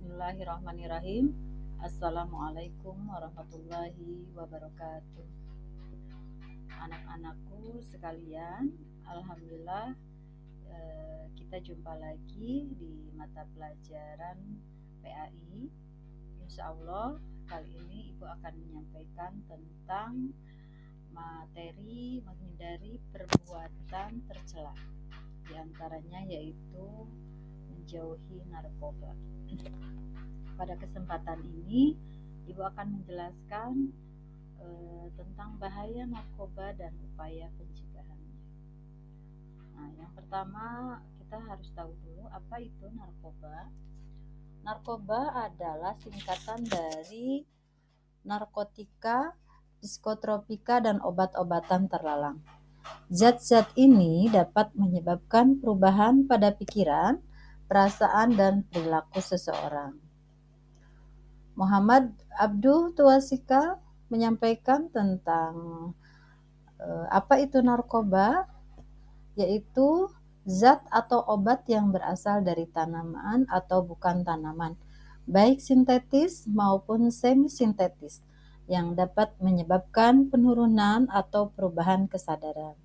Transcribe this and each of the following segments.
Bismillahirrahmanirrahim. Assalamualaikum warahmatullahi wabarakatuh. Anak-anakku sekalian, alhamdulillah kita jumpa lagi di mata pelajaran PAI. Insya Allah kali ini Ibu akan menyampaikan tentang materi menghindari perbuatan tercela. Di antaranya yaitu menjauhi narkoba. Pada kesempatan ini, Ibu akan menjelaskan tentang bahaya narkoba dan upaya pencegahannya. Nah, yang pertama kita harus tahu dulu apa itu narkoba. Narkoba adalah singkatan dari narkotika, psikotropika, dan obat-obatan terlarang. Zat-zat ini dapat menyebabkan perubahan pada pikiran, perasaan, dan perilaku seseorang. Muhammad Abdul Tuasikal menyampaikan tentang apa itu narkoba, yaitu zat atau obat yang berasal dari tanaman atau bukan tanaman, baik sintetis maupun semi-sintetis, yang dapat menyebabkan penurunan atau perubahan kesadaran,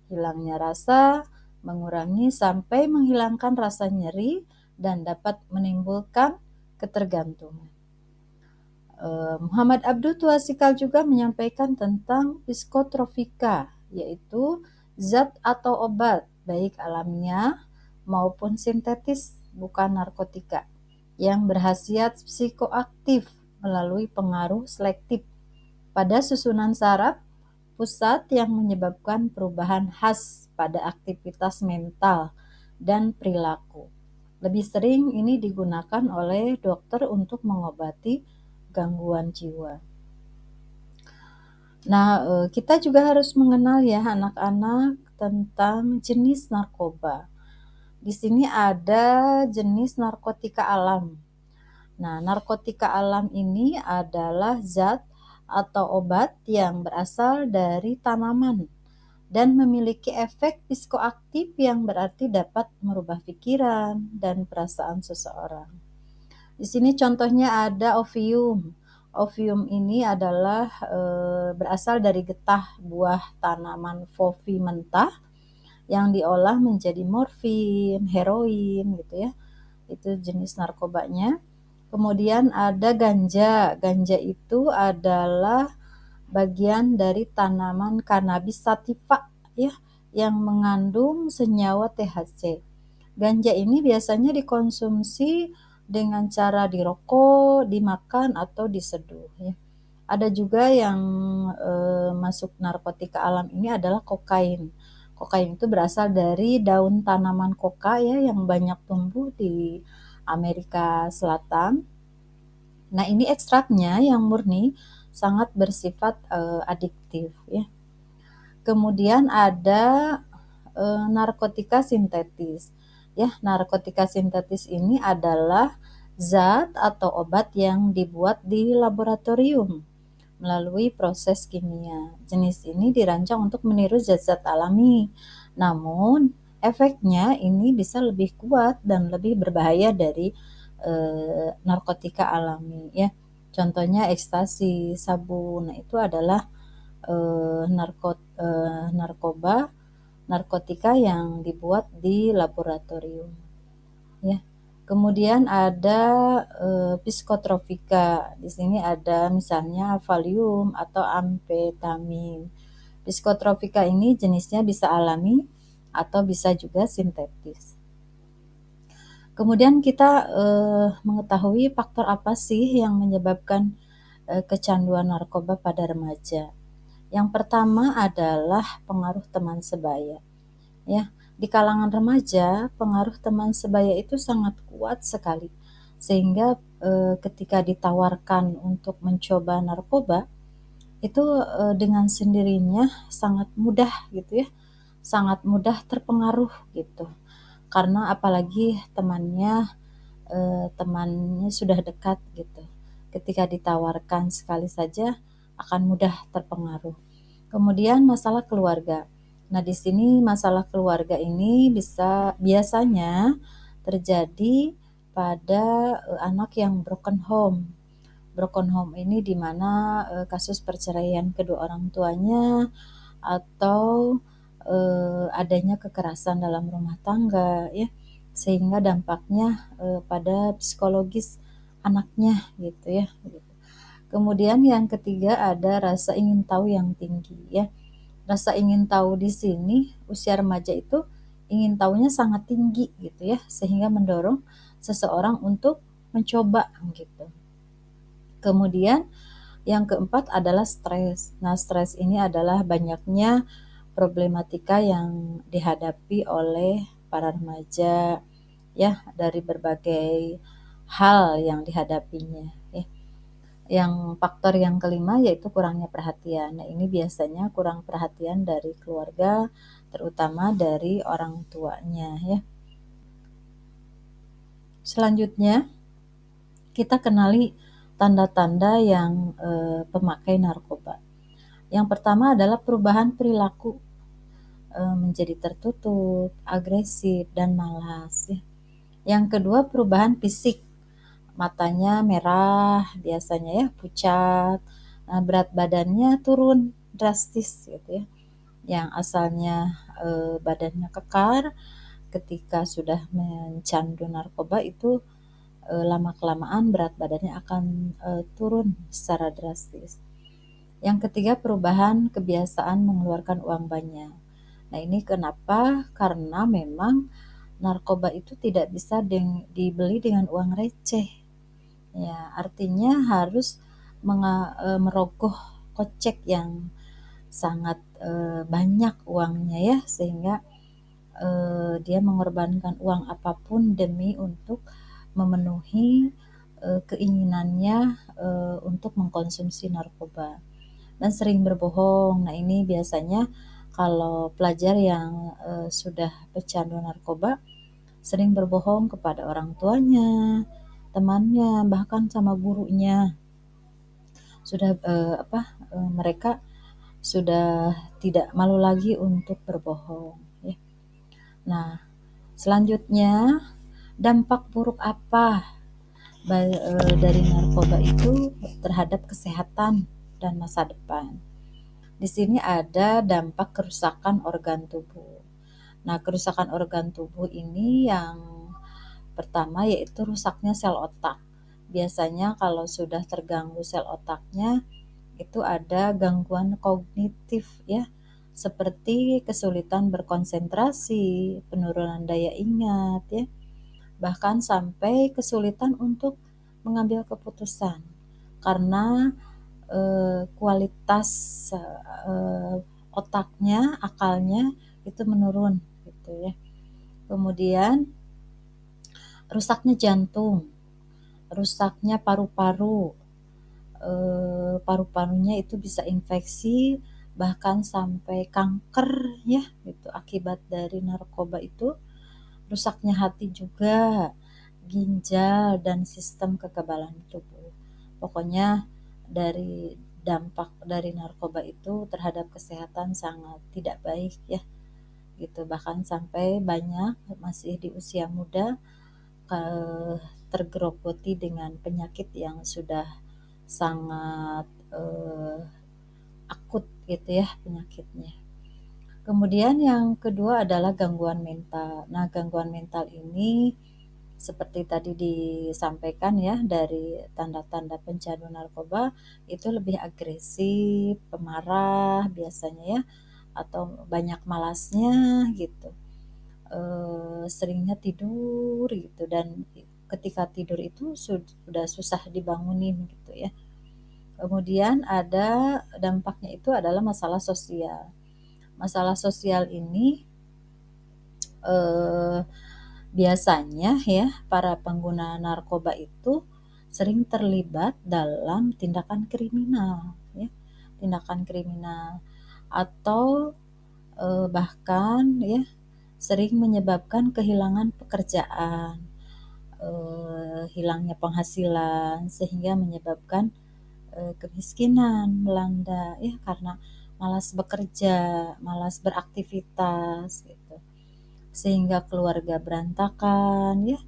hilangnya rasa, mengurangi sampai menghilangkan rasa nyeri, dan dapat menimbulkan ketergantungan. Muhammad Abdul Tuasikal juga menyampaikan tentang psikotropika, yaitu zat atau obat baik alamiah maupun sintetis bukan narkotika yang berkhasiat psikoaktif melalui pengaruh selektif pada susunan saraf pusat yang menyebabkan perubahan khas pada aktivitas mental dan perilaku. Lebih sering ini digunakan oleh dokter untuk mengobati gangguan jiwa. Nah, kita juga harus mengenal ya anak-anak tentang jenis narkoba. Di sini ada jenis narkotika alam. Nah, narkotika alam ini adalah zat atau obat yang berasal dari tanaman dan memiliki efek psikoaktif yang berarti dapat merubah pikiran dan perasaan seseorang. Di sini contohnya ada opium. Opium ini adalah berasal dari getah buah tanaman poppy mentah yang diolah menjadi morfin, heroin gitu ya. Itu jenis narkobanya. Kemudian ada ganja. Ganja itu adalah bagian dari tanaman cannabis sativa ya yang mengandung senyawa THC. Ganja ini biasanya dikonsumsi dengan cara dirokok, dimakan, atau diseduh ya. Ada juga yang masuk narkotika alam ini adalah kokain. Kokain itu berasal dari daun tanaman koka ya yang banyak tumbuh di Amerika Selatan. Nah, ini ekstraknya yang murni sangat bersifat adiktif ya. Kemudian ada narkotika sintetis. Ya, narkotika sintetis ini adalah zat atau obat yang dibuat di laboratorium melalui proses kimia. Jenis ini dirancang untuk meniru zat-zat alami. Namun, efeknya ini bisa lebih kuat dan lebih berbahaya dari narkotika alami ya. Contohnya ekstasi, sabu. Nah, itu adalah narkotika yang dibuat di laboratorium ya. Kemudian ada psikotropika. Di sini ada misalnya valium atau amfetamin. Psikotropika ini jenisnya bisa alami atau bisa juga sintetis. Kemudian kita mengetahui faktor apa sih yang menyebabkan kecanduan narkoba pada remaja. Yang pertama adalah pengaruh teman sebaya. Ya, di kalangan remaja, pengaruh teman sebaya itu sangat kuat sekali. Sehingga ketika ditawarkan untuk mencoba narkoba, itu dengan sendirinya sangat mudah gitu ya. Sangat mudah terpengaruh gitu. Karena apalagi temannya sudah dekat gitu. Ketika ditawarkan sekali saja akan mudah terpengaruh. Kemudian masalah keluarga. Nah, di sini masalah keluarga ini biasanya terjadi pada anak yang broken home. Broken home ini di mana kasus perceraian kedua orang tuanya atau adanya kekerasan dalam rumah tangga ya, sehingga dampaknya pada psikologis anaknya gitu ya. Kemudian yang ketiga ada rasa ingin tahu yang tinggi ya. Rasa ingin tahu di sini usia remaja itu ingin tahunya sangat tinggi gitu ya, sehingga mendorong seseorang untuk mencoba gitu. Kemudian yang keempat adalah stres. Nah, stres ini adalah banyaknya problematika yang dihadapi oleh para remaja ya, dari berbagai hal yang dihadapinya ya. Yang faktor yang kelima yaitu kurangnya perhatian. Nah, ini biasanya kurang perhatian dari keluarga, terutama dari orang tuanya ya. Selanjutnya, kita kenali tanda-tanda yang pemakai narkoba. Yang pertama adalah perubahan perilaku menjadi tertutup, agresif, dan malas ya. Yang kedua, perubahan fisik. Matanya merah biasanya ya, pucat. Nah, berat badannya turun drastis gitu ya. Yang asalnya badannya kekar, ketika sudah mencandu narkoba itu lama-kelamaan berat badannya akan turun secara drastis. Yang ketiga, perubahan kebiasaan mengeluarkan uang banyak. Nah, ini kenapa? Karena memang narkoba itu tidak bisa dibeli dengan uang receh. Ya, artinya harus merogoh kocek yang sangat banyak uangnya ya, sehingga dia mengorbankan uang apapun demi untuk memenuhi keinginannya untuk mengkonsumsi narkoba, dan sering berbohong. Nah, ini biasanya kalau pelajar yang sudah pecandu narkoba sering berbohong kepada orang tuanya, temannya, bahkan sama gurunya. Sudah mereka sudah tidak malu lagi untuk berbohong ya. Nah, selanjutnya, dampak buruk apa dari narkoba itu terhadap kesehatan dan masa depan. Di sini ada dampak kerusakan organ tubuh. Nah, kerusakan organ tubuh ini yang pertama yaitu rusaknya sel otak. Biasanya kalau sudah terganggu sel otaknya, itu ada gangguan kognitif ya, seperti kesulitan berkonsentrasi, penurunan daya ingat ya, bahkan sampai kesulitan untuk mengambil keputusan karena kualitas otaknya, akalnya itu menurun gitu ya. Kemudian rusaknya jantung, rusaknya paru-paru, paru-parunya itu bisa infeksi, bahkan sampai kanker ya gitu akibat dari narkoba itu. Rusaknya hati juga, ginjal, dan sistem kekebalan tubuh. Pokoknya dari dampak dari narkoba itu terhadap kesehatan sangat tidak baik ya gitu, bahkan sampai banyak masih di usia muda tergerogoti dengan penyakit yang sudah sangat akut gitu ya penyakitnya. Kemudian yang kedua adalah gangguan mental. Nah, gangguan mental ini seperti tadi disampaikan ya, dari tanda-tanda pencandu narkoba itu lebih agresif, pemarah biasanya ya, atau banyak malasnya gitu. Seringnya tidur gitu, dan ketika tidur itu sudah susah dibangunin gitu ya. Kemudian ada dampaknya itu adalah masalah sosial. Masalah sosial ini biasanya ya para pengguna narkoba itu sering terlibat dalam tindakan kriminal ya, tindakan kriminal atau bahkan ya sering menyebabkan kehilangan pekerjaan, hilangnya penghasilan, sehingga menyebabkan kemiskinan melanda ya, karena malas bekerja, malas beraktivitas gitu, sehingga keluarga berantakan ya,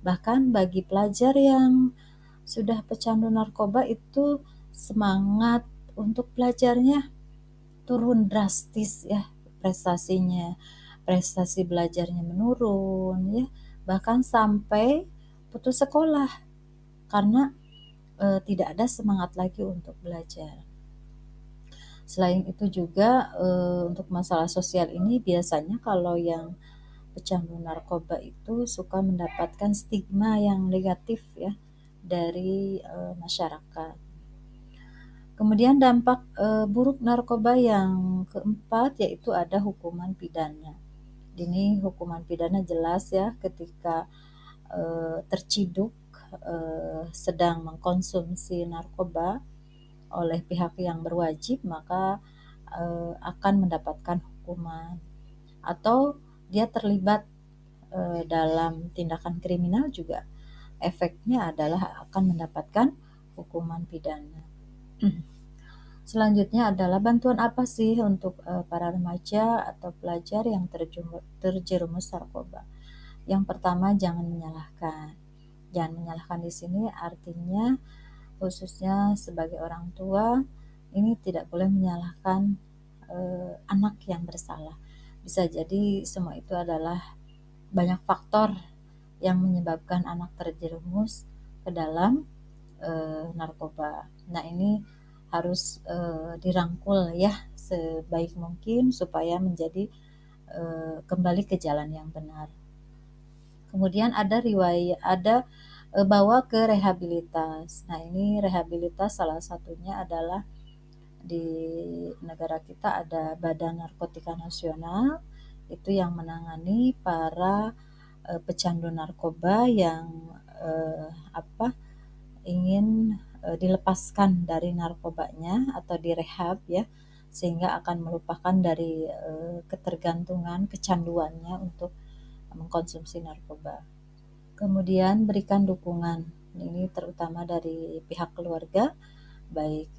Bahkan bagi pelajar yang sudah pecandu narkoba itu semangat untuk belajarnya turun drastis ya, prestasi belajarnya menurun ya, bahkan sampai putus sekolah karena tidak ada semangat lagi untuk belajar. Selain itu juga untuk masalah sosial ini biasanya kalau yang pecandu narkoba itu suka mendapatkan stigma yang negatif ya dari masyarakat. Kemudian dampak buruk narkoba yang keempat yaitu ada hukuman pidana. Ini hukuman pidana jelas ya ketika terciduk sedang mengkonsumsi narkoba oleh pihak yang berwajib, maka akan mendapatkan hukuman. Atau dia terlibat dalam tindakan kriminal juga efeknya adalah akan mendapatkan hukuman pidana. Selanjutnya adalah bantuan apa sih untuk para remaja atau pelajar yang terjerumus narkoba. Yang pertama, jangan menyalahkan. Jangan menyalahkan di sini artinya khususnya sebagai orang tua ini tidak boleh menyalahkan anak yang bersalah. Bisa jadi semua itu adalah banyak faktor yang menyebabkan anak terjerumus ke dalam narkoba. Nah, ini harus dirangkul ya sebaik mungkin supaya menjadi kembali ke jalan yang benar. Kemudian ada bawa ke rehabilitas. Nah, ini rehabilitas salah satunya adalah di negara kita ada Badan Narkotika Nasional, itu yang menangani para pecandu narkoba yang ingin dilepaskan dari narkobanya atau direhab ya, sehingga akan melupakan dari ketergantungan, kecanduannya untuk mengkonsumsi narkoba. Kemudian berikan dukungan, ini terutama dari pihak keluarga, baik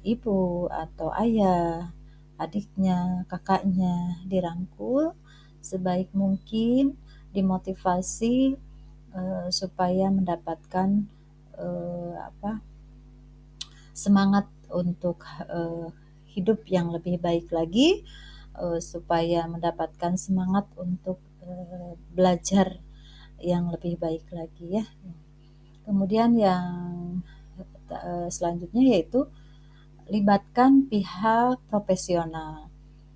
ibu atau ayah, adiknya, kakaknya, dirangkul sebaik mungkin, dimotivasi supaya mendapatkan semangat untuk hidup yang lebih baik lagi, supaya mendapatkan semangat untuk belajar yang lebih baik lagi ya. Kemudian yang selanjutnya yaitu libatkan pihak profesional.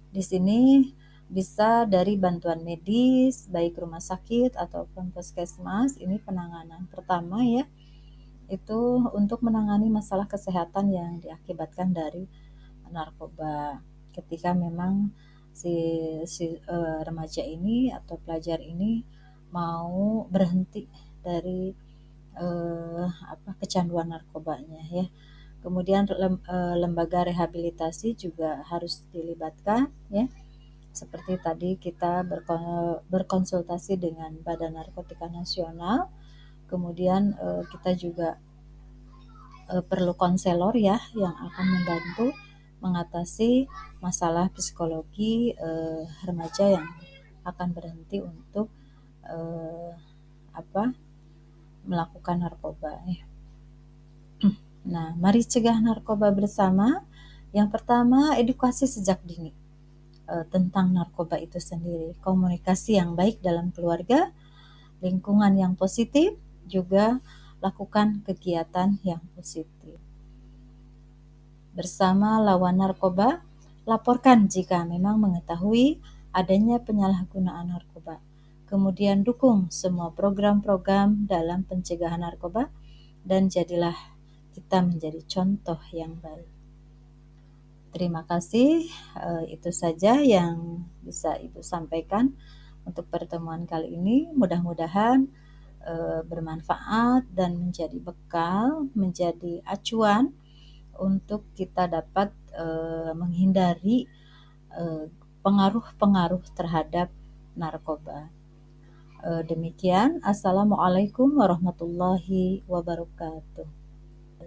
Di sini bisa dari bantuan medis, baik rumah sakit ataupun puskesmas. Ini penanganan pertama ya, itu untuk menangani masalah kesehatan yang diakibatkan dari narkoba. Ketika memang si remaja ini atau pelajar ini mau berhenti dari kecanduan narkobanya ya. Kemudian lembaga rehabilitasi juga harus dilibatkan ya. Seperti tadi kita berkonsultasi dengan Badan Narkotika Nasional. Kemudian kita juga perlu konselor ya yang akan membantu mengatasi masalah psikologi remaja yang akan berhenti untuk melakukan narkoba ya. Nah, mari cegah narkoba bersama. Yang pertama, edukasi sejak dini tentang narkoba itu sendiri. Komunikasi yang baik dalam keluarga, lingkungan yang positif, juga lakukan kegiatan yang positif. Bersama lawan narkoba, laporkan jika memang mengetahui adanya penyalahgunaan narkoba. Kemudian dukung semua program-program dalam pencegahan narkoba dan jadilah kita menjadi contoh yang baik. Terima kasih, itu saja yang bisa Ibu sampaikan untuk pertemuan kali ini. Mudah-mudahan bermanfaat dan menjadi bekal, menjadi acuan untuk kita dapat menghindari pengaruh-pengaruh terhadap narkoba. Demikian, Assalamualaikum warahmatullahi wabarakatuh.